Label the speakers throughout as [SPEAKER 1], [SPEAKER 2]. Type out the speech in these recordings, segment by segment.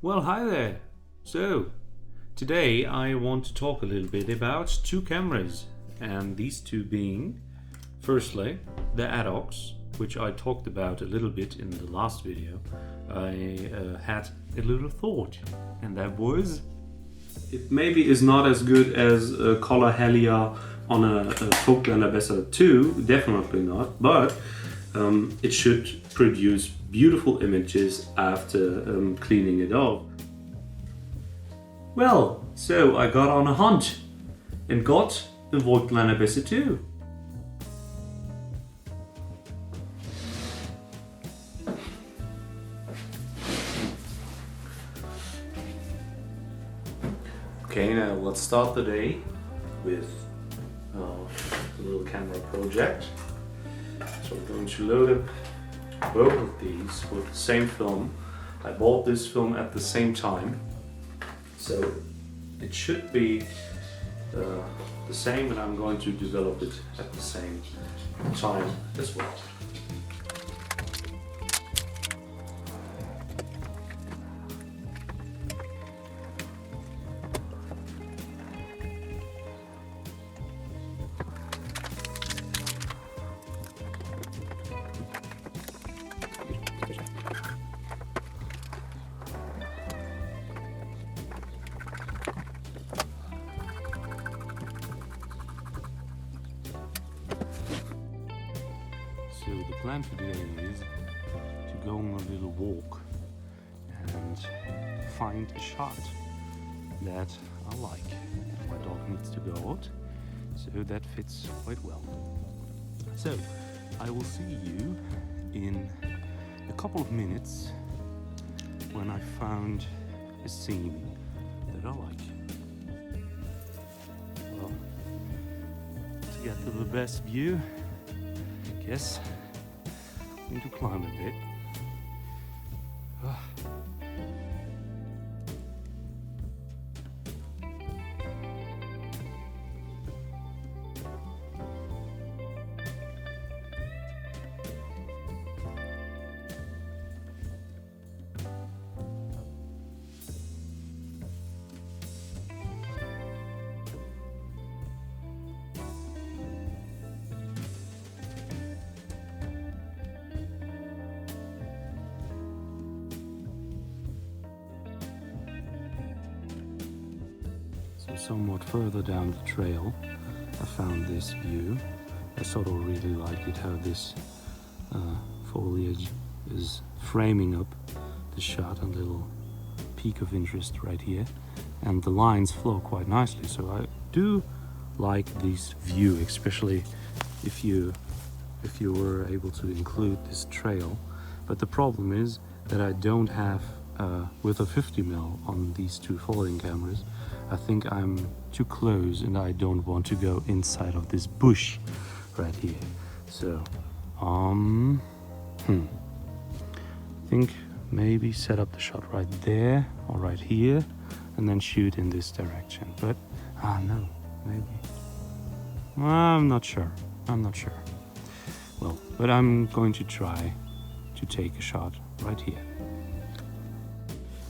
[SPEAKER 1] Well, hi there. So, today I want to talk a little bit about two cameras, and these two being, firstly, the Adox, which I talked about a little bit in the last video. I had a little thought, and that was, it maybe is not as good as a color Helia on a Voigtländer Bessa 2, definitely not, but it should produce beautiful images after cleaning it off. Well, so I got on a hunt and got the Voigtländer Bessa 2. Okay, now let's start the day with a little camera project. So we're going to load up both of these with the same film. I bought this film at the same time, so it should be the same, and I'm going to develop it at the same time as well. So the plan for today is to go on a little walk and find a shot that I like. My dog needs to go out, so that fits quite well. So I will see you in a couple of minutes when I found a scene that I like. Well, to get to the best view, I guess I need to climb a bit. So somewhat further down the trail, I found this view. I sort of really liked it, how this foliage is framing up the shot, a little peak of interest right here, and the lines flow quite nicely. So I do like this view, especially if you were able to include this trail. But the problem is that I don't have with a 50mm on these two folding cameras. I think I'm too close and I don't want to go inside of this bush right here. So I think maybe set up the shot right there or right here and then shoot in this direction. But no, maybe I'm not sure. Well, but I'm going to try to take a shot right here.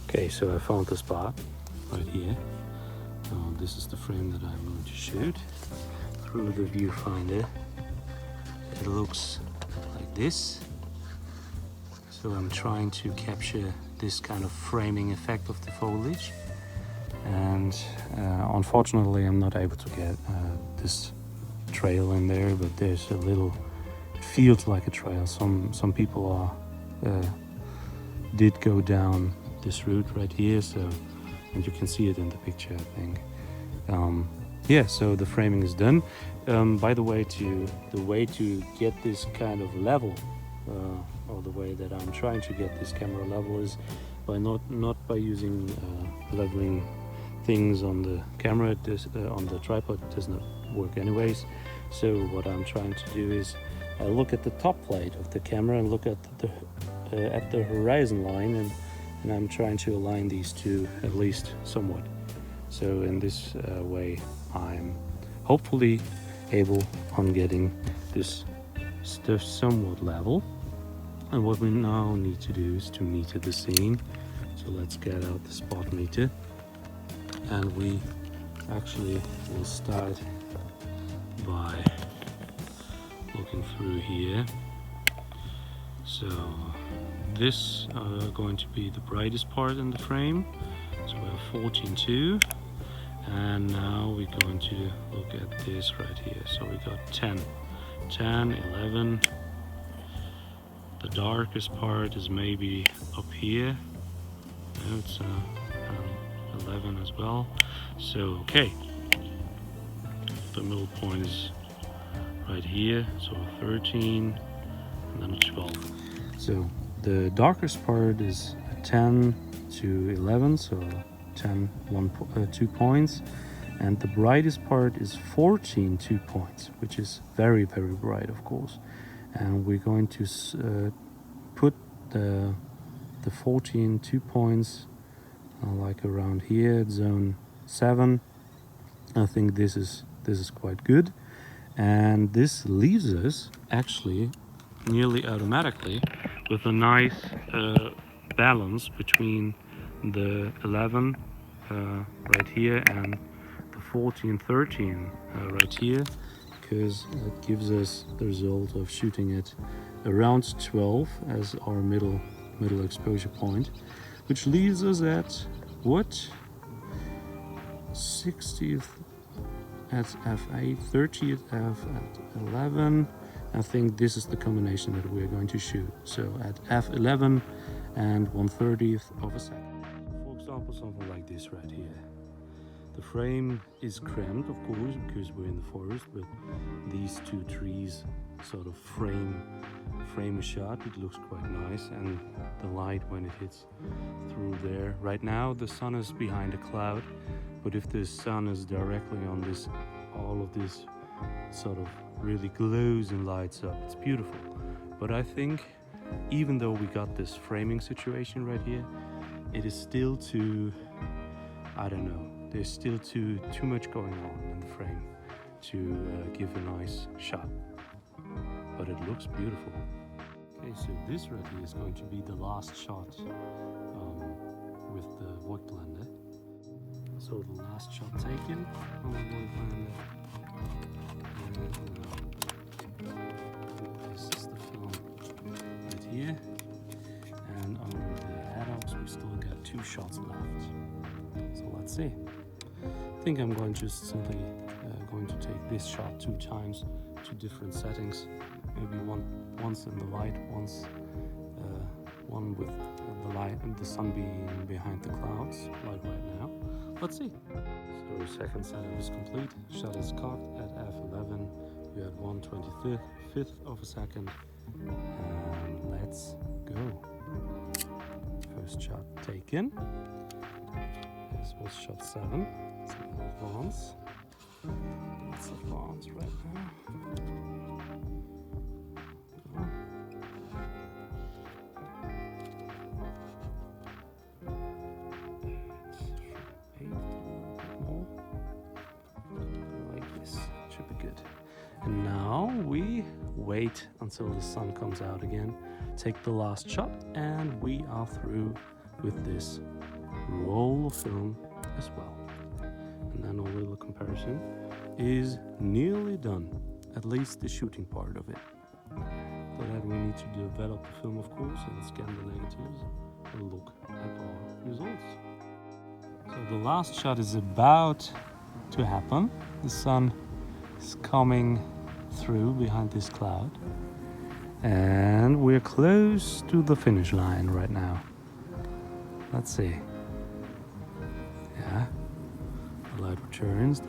[SPEAKER 1] Okay, so I found the spot right here. This is the frame that I'm going to shoot. Through the viewfinder, it looks like this. So I'm trying to capture this kind of framing effect of the foliage. And unfortunately, I'm not able to get this trail in there, but there's a little, it feels like a trail. Some people did go down this route right here, so, and you can see it in the picture, I think. Yeah, so the framing is done. By the way, to get this kind of level, or the way that I'm trying to get this camera level is by not by using leveling things on the camera. On the tripod it does not work anyways. So what I'm trying to do is I look at the top plate of the camera and look at the horizon line, and I'm trying to align these two at least somewhat. So in this way I'm hopefully able on getting this stuff somewhat level. And what we now need to do is to meter the scene, So let's get out the spot meter, and we actually will start by looking through here. So this going to be the brightest part in the frame. So we have 14.2, and now we're going to look at this right here. So we got 10, 11. The darkest part is maybe up here. No, it's 11 as well. So okay, the middle point is right here. So 13, and then 12. So the darkest part is 10 to 11, so 10, 2 points, and the brightest part is 14, 2 points, which is very, very bright, of course. And we're going to put the 14, 2 points like around here at zone 7. I think this is quite good, and this leaves us actually nearly automatically with a nice balance between the 11 right here and the 14, 13 right here, because it gives us the result of shooting it around 12 as our middle exposure point, which leaves us at what, 60th at f8, 30th f at 11. I think this is the combination that we're going to shoot. So at f11 and 1/30th of a second. For example, something like this right here. The frame is cramped, of course, because we're in the forest, but these two trees sort of frame a shot. It looks quite nice, and the light when it hits through there. Right now the sun is behind a cloud, but if the sun is directly on this, all of this sort of really glows and lights up. It's beautiful. But I think even though we got this framing situation right here, it is still too, I don't know, there's still too much going on in the frame to give a nice shot. But it looks beautiful. Okay, so this right here is going to be the last shot with the Voigtländer. So the last shot taken on the Voigtländer. This is the film right here, and on the Adox we still got 2 shots left. So let's see. I think I'm going just simply going to take this shot 2 times, 2 different settings. Maybe once in the light, one with the light and the sun being behind the clouds, like right now. Let's see. So second setting is complete. Shot is cocked at f11. We had 1/25th of a second, and let's go. First shot taken. This was shot 7. So we'll advance. Let's advance right now. And now we wait until the sun comes out again, take the last shot, and we are through with this roll of film as well. And then a little comparison is nearly done, at least the shooting part of it. For that we need to develop the film, of course, and scan the negatives and look at our results. So the last shot is about to happen. The sun is coming through behind this cloud, and we're close to the finish line right now. Let's see. Yeah, the light returns.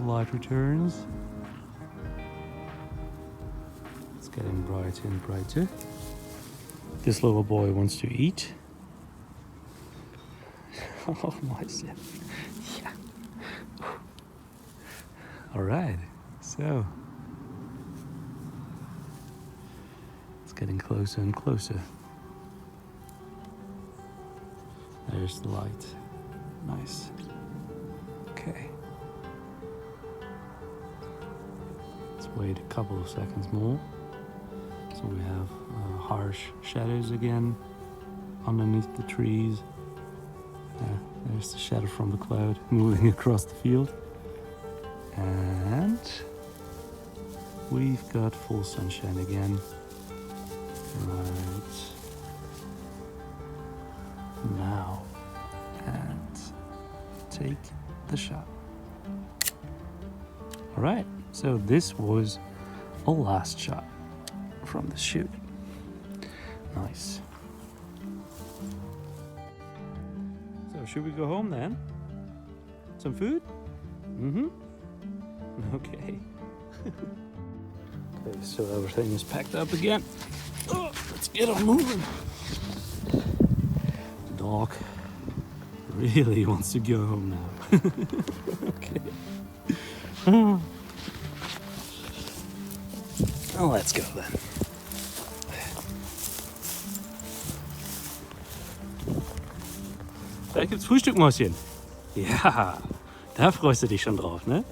[SPEAKER 1] It's getting brighter and brighter. This little boy wants to eat. Oh my God. Yeah. All right, so it's getting closer and closer. There's the light. Nice. Okay. Let's wait a couple of seconds more. So we have harsh shadows again underneath the trees. There's the shadow from the cloud moving across the field. And we've got full sunshine again. Right now. And take the shot. Alright, so this was a last shot from the shoot. Nice. So should we go home then? Some food? Mm-hmm. Okay. Okay, so everything is packed up again. Oh, let's get on moving. The dog really wants to go home now. Okay. Oh, let's go then. Gleich gibt's Frühstück, Mäuschen. Ja, da freust du dich schon drauf, ne?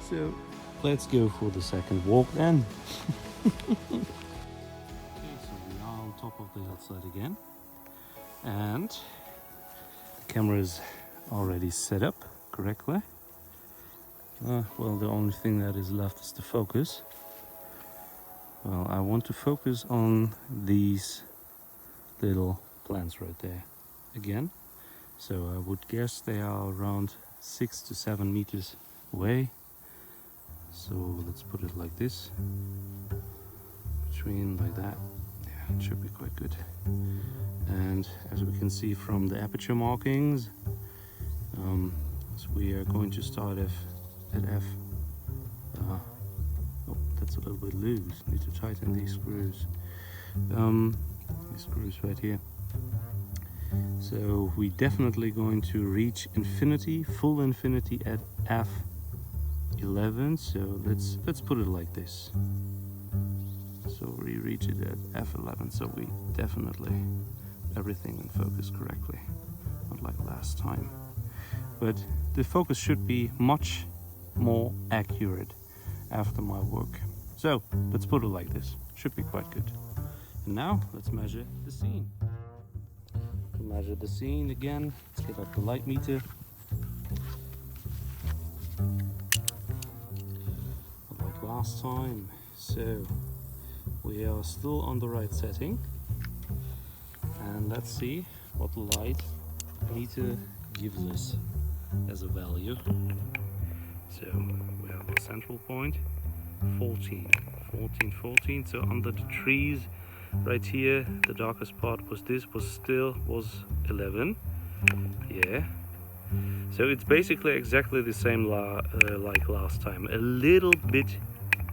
[SPEAKER 1] So let's go for the second walk then. Okay, so we are on top of the hillside again, and the camera is already set up correctly. Well, the only thing that is left is the focus. Well, I want to focus on these little plants right there again. So I would guess they are around 6 to 7 meters away. So let's put it like this, between like that. Yeah, it should be quite good. And as we can see from the aperture markings, so we are going to start at f. Oh, that's a little bit loose. Need to tighten these screws. These screws right here. So we're definitely going to reach infinity, full infinity at f11. So let's put it like this. So we reach it at f11. So we definitely everything in focus correctly, not like last time. But the focus should be much more accurate after my work. So let's put it like this. Should be quite good. And now let's measure the scene. To measure the scene again, let's get up the light meter. Like last time. So we are still on the right setting. And let's see what the light meter gives us as a value. So we have our central point, 14. So under the trees right here, the darkest part was 11. Yeah. So it's basically exactly the same like last time. A little bit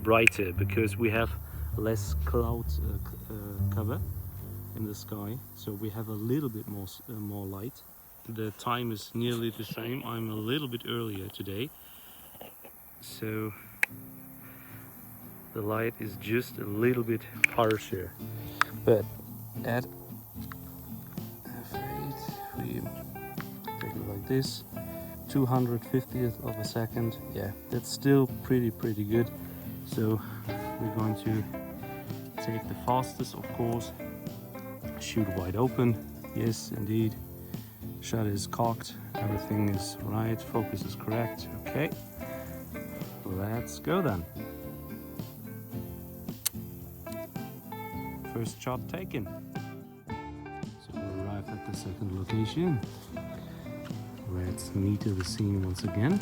[SPEAKER 1] brighter because we have less cloud cover in the sky. So we have a little bit more light. The time is nearly the same. I'm a little bit earlier today. So the light is just a little bit harsher. But at f8, we take it like this, 250th of a second. Yeah, that's still pretty good. So we're going to take the fastest, of course. Shoot wide open. Yes, indeed. Shutter is cocked. Everything is right. Focus is correct. Okay. Let's go then. First shot taken. So we arrived at the second location. Let's meter the scene once again.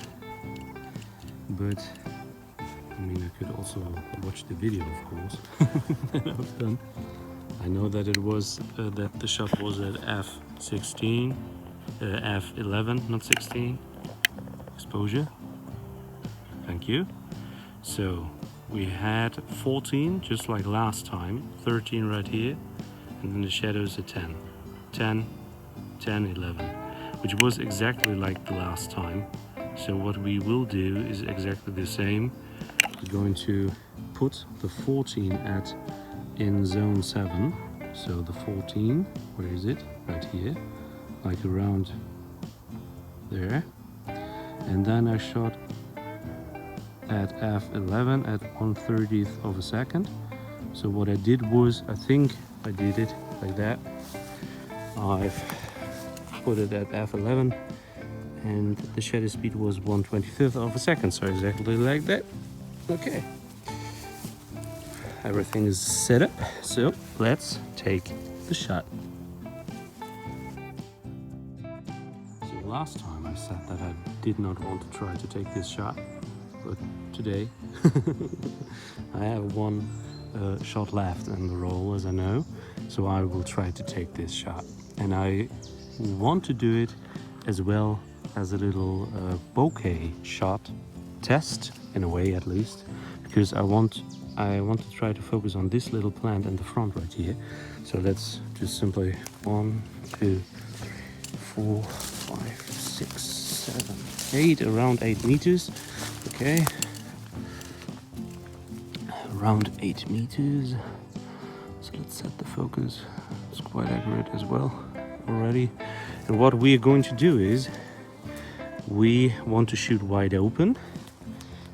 [SPEAKER 1] But I mean, I could also watch the video, of course, that I've done. I know that it was that the shot was at f16, f11, not 16. Exposure. Thank you. So we had 14, just like last time, 13 right here, and then the shadows at 10, 10, 10, 11, which was exactly like the last time. So what we will do is exactly the same. We're going to put the 14 in zone 7. So the 14, where is it? Right here, like around there. And then I shot at f11 at 1/30th of a second. So what I did was, I think I did it like that. I've put it at f11 and the shutter speed was 1/25th of a second, so exactly like that. Okay, everything is set up, so let's take the shot. So last time I said that I did not want to try to take this shot, but today I have one shot left in the roll, as I know, so I will try to take this shot. And I want to do it as well as a little bokeh shot test, in a way at least, because I want to try to focus on this little plant in the front right here. So let's just simply 1, 2, 3, 4, 5, 6, 7, 8, around 8 meters. Okay, around 8 meters. So let's set the focus. It's quite accurate as well already. And what we are going to do is we want to shoot wide open,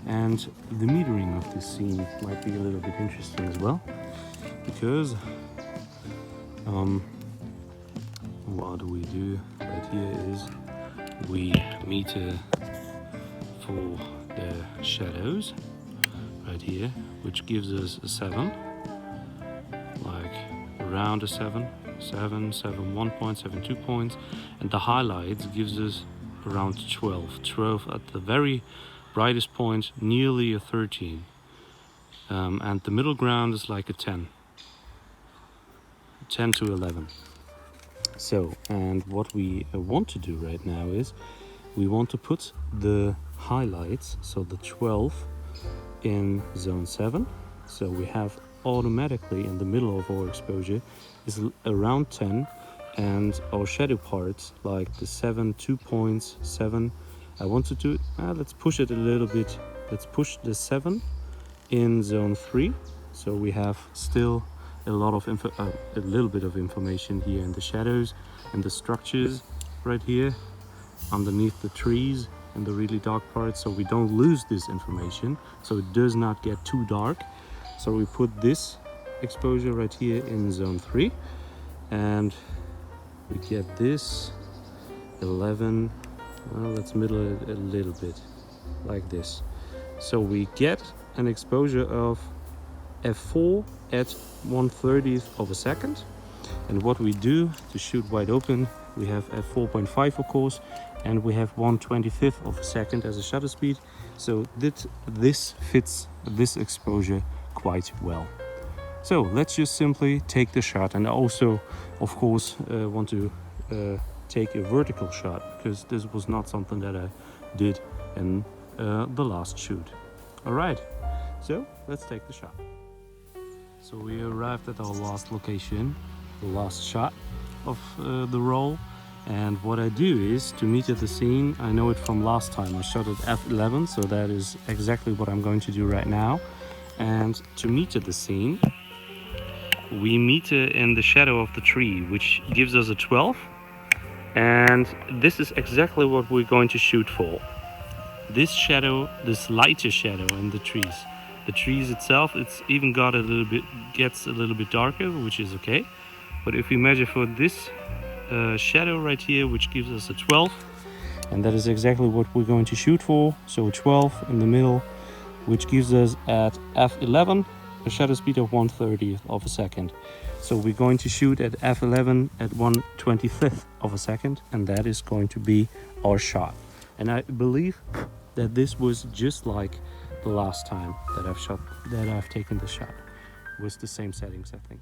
[SPEAKER 1] And the metering of this scene might be a little bit interesting as well, because what we do right here is we meter for the shadows right here, which gives us a 7, like around a 7, 7, 7, 1 point, 7, 2 points, and the highlights gives us around 12, 12 at the very brightest point, nearly a 13, and the middle ground is like a 10, 10 to 11. So, and what we want to do right now is we want to put the highlights, so the 12, in zone 7. So we have automatically in the middle of our exposure is around 10, and our shadow parts like the 7, 2 points, 7. I want to do, let's push it a little bit. Let's push the 7 in zone 3. So we have still a little bit of information here in the shadows and the structures right here underneath the trees and the really dark parts, so we don't lose this information, so it does not get too dark. So we put this exposure right here in zone 3, and we get this 11. Well, let's middle it a little bit like this. So we get an exposure of f4 at 1/30th of a second. And what we do to shoot wide open, we have f4.5 of course, and we have 1/25th of a second as a shutter speed. So this fits this exposure quite well. So let's just simply take the shot, and I also of course want to take a vertical shot, because this was not something that I did in the last shoot. All right, so let's take the shot. So we arrived at our last location, the last shot of the roll, and what I do is to meter the scene. I know it from last time, I shot at f11, so that is exactly what I'm going to do right now. And to meter the scene, we meter in the shadow of the tree, which gives us a 12, and this is exactly what we're going to shoot for. This shadow, this lighter shadow in the trees. The trees itself, it's even got gets a little bit darker, which is okay. But if we measure for this shadow right here, which gives us a 12, and that is exactly what we're going to shoot for. So a 12 in the middle, which gives us at f11 a shutter speed of 1/30th of a second. So we're going to shoot at f11 at 1/25th of a second, and that is going to be our shot. And I believe that this was just like the last time that I've taken the shot. It was the same settings, I think.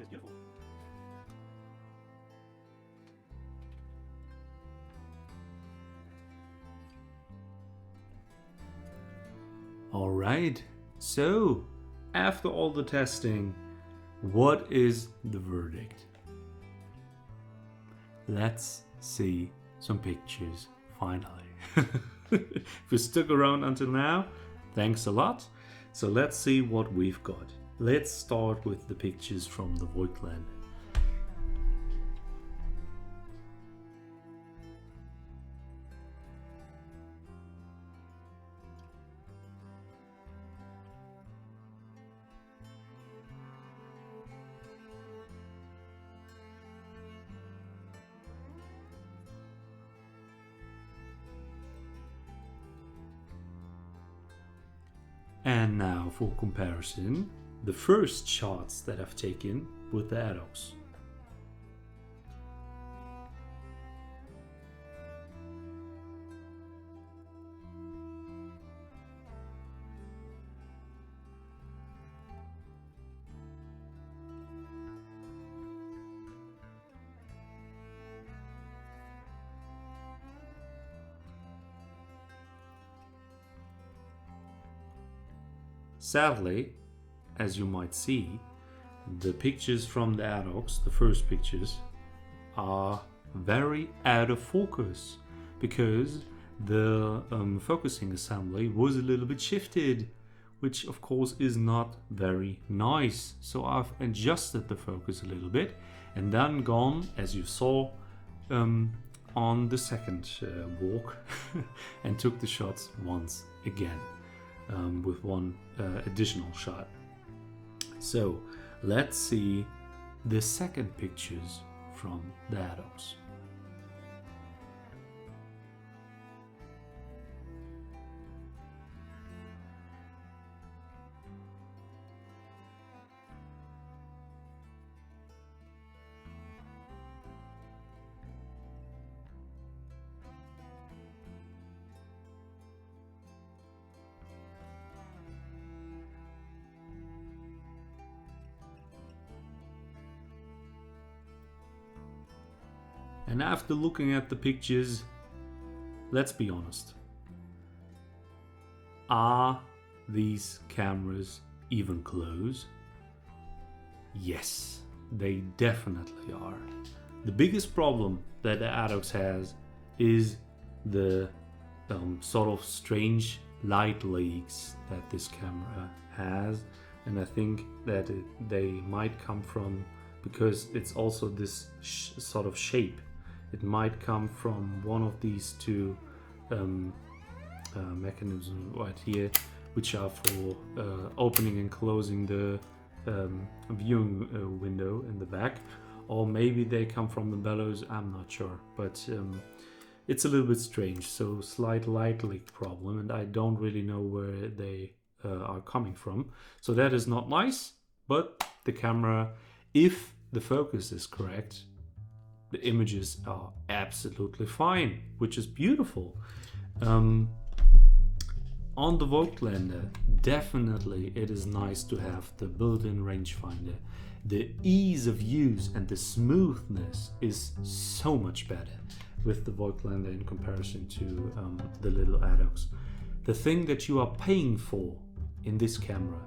[SPEAKER 1] it's beautiful. All right, so after all the testing, what is the verdict? Let's see some pictures finally. If you stuck around until now, thanks a lot. So let's see what we've got. Let's start with the pictures from the Voigtländer. And now for comparison, the first shots that I've taken with the Adox. Sadly, as you might see, the pictures from the Adox, the first pictures, are very out of focus because the focusing assembly was a little bit shifted, which of course is not very nice. So I've adjusted the focus a little bit and then gone, as you saw, on the second walk and took the shots once again. With one additional shot. So let's see the second pictures from the Adox. And after looking at the pictures, let's be honest. Are these cameras even close? Yes, they definitely are. The biggest problem that the Adox has is the sort of strange light leaks that this camera has. And I think that they might come from, because it's also this sort of shape. It might come from one of these two mechanisms right here, which are for opening and closing the viewing window in the back, or maybe they come from the bellows. I'm not sure, but it's a little bit strange. So slight light leak problem, and I don't really know where they are coming from. So that is not nice, but the camera, if the focus is correct, the images are absolutely fine, which is beautiful. On the Voigtländer, definitely it is nice to have the built-in rangefinder. The ease of use and the smoothness is so much better with the Voigtländer in comparison to the little Adox. The thing that you are paying for in this camera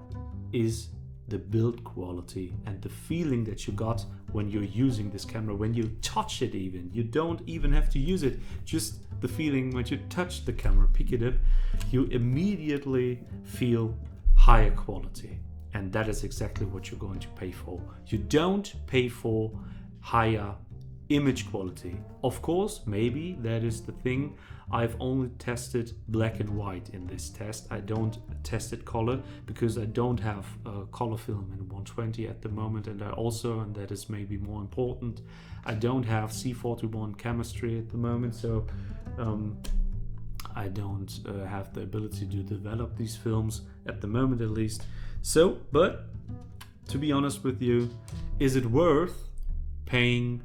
[SPEAKER 1] is the build quality and the feeling that you got when you're using this camera, when you touch it even. You don't even have to use it, just the feeling when you touch the camera, pick it up, you immediately feel higher quality. And that is exactly what you're going to pay for. You don't pay for higher image quality. Of course, maybe that is the thing. I've only tested black and white in this test. I don't test it color because I don't have color film in 120 at the moment, and I also, and that is maybe more important, I don't have C41 chemistry at the moment, so I don't have the ability to develop these films at the moment at least. So, but to be honest with you, is it worth paying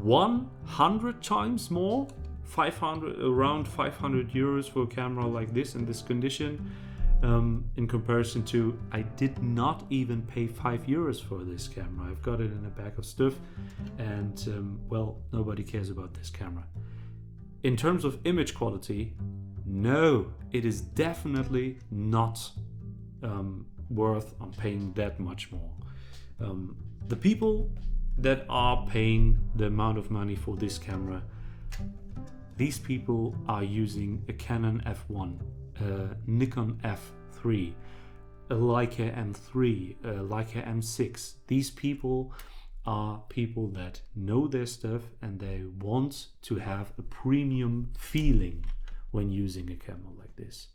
[SPEAKER 1] 100 times more, 500, around 500 euros for a camera like this in this condition? in comparison to, I did not even pay €5 for this camera. I've got it in a bag of stuff, and well, nobody cares about this camera. In terms of image quality, no, it is definitely not worth on paying that much more. The people that are paying the amount of money for this camera, these people are using a Canon F1, a Nikon F3, a Leica M3, a Leica M6. These people are people that know their stuff and they want to have a premium feeling when using a camera like this.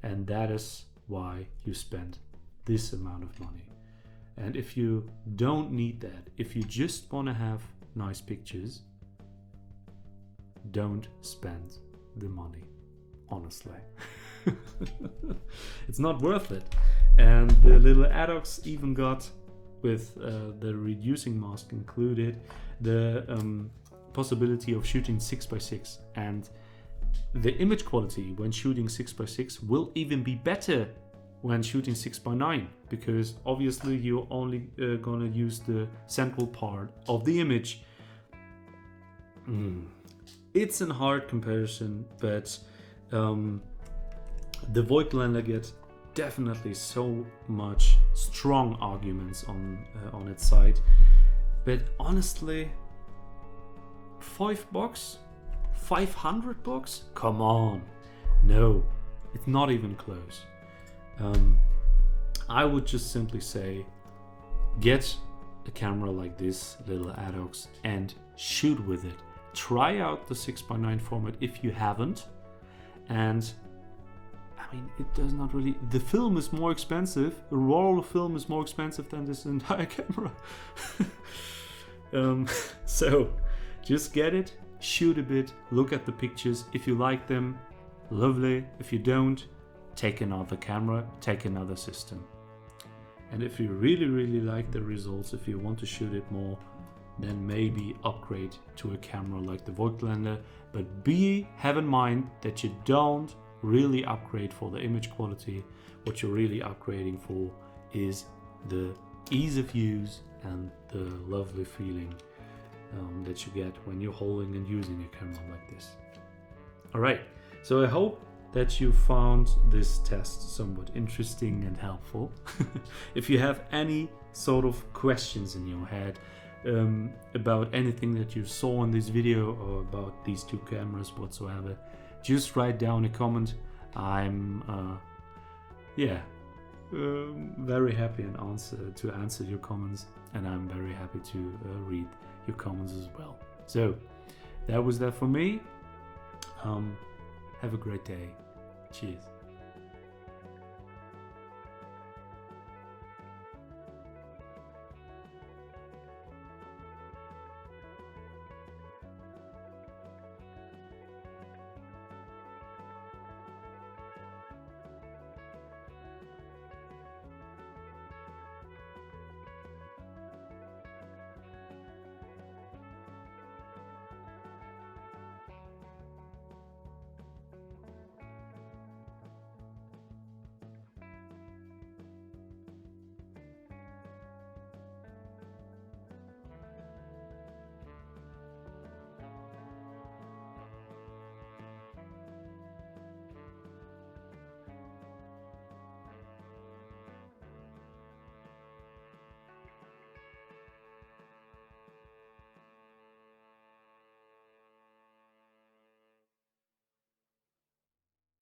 [SPEAKER 1] And that is why you spend this amount of money. And if you don't need that, if you just want to have nice pictures, don't spend the money, honestly. It's not worth it. And the little Adox even got, with the reducing mask included, the possibility of shooting 6x6, and the image quality when shooting 6x6 will even be better when shooting 6x9, because obviously you're only gonna use the central part of the image. It's a hard comparison, but the Voigtländer gets definitely so much strong arguments on its side, but honestly, $5, $500? Come on, no, it's not even close. I would just simply say, get a camera like this little Adox and shoot with it. Try out the 6x9 format if you haven't, and I mean, it does not really, the film is more expensive, the roll of film is more expensive than this entire camera. So just get it, shoot a bit, look at the pictures. If you like them, lovely. If you don't, take another camera, take another system. And if you really like the results, if you want to shoot it more, then maybe upgrade to a camera like the Voigtländer. But have in mind that you don't really upgrade for the image quality. What you're really upgrading for is the ease of use and the lovely feeling that you get when you're holding and using a camera like this. Alright, so I hope that you found this test somewhat interesting and helpful. If you have any sort of questions in your head about anything that you saw in this video or about these two cameras whatsoever, just write down a comment. I'm very happy to answer your comments, and I'm very happy to read your comments as well. So that was that for me. Have a great day. Cheers.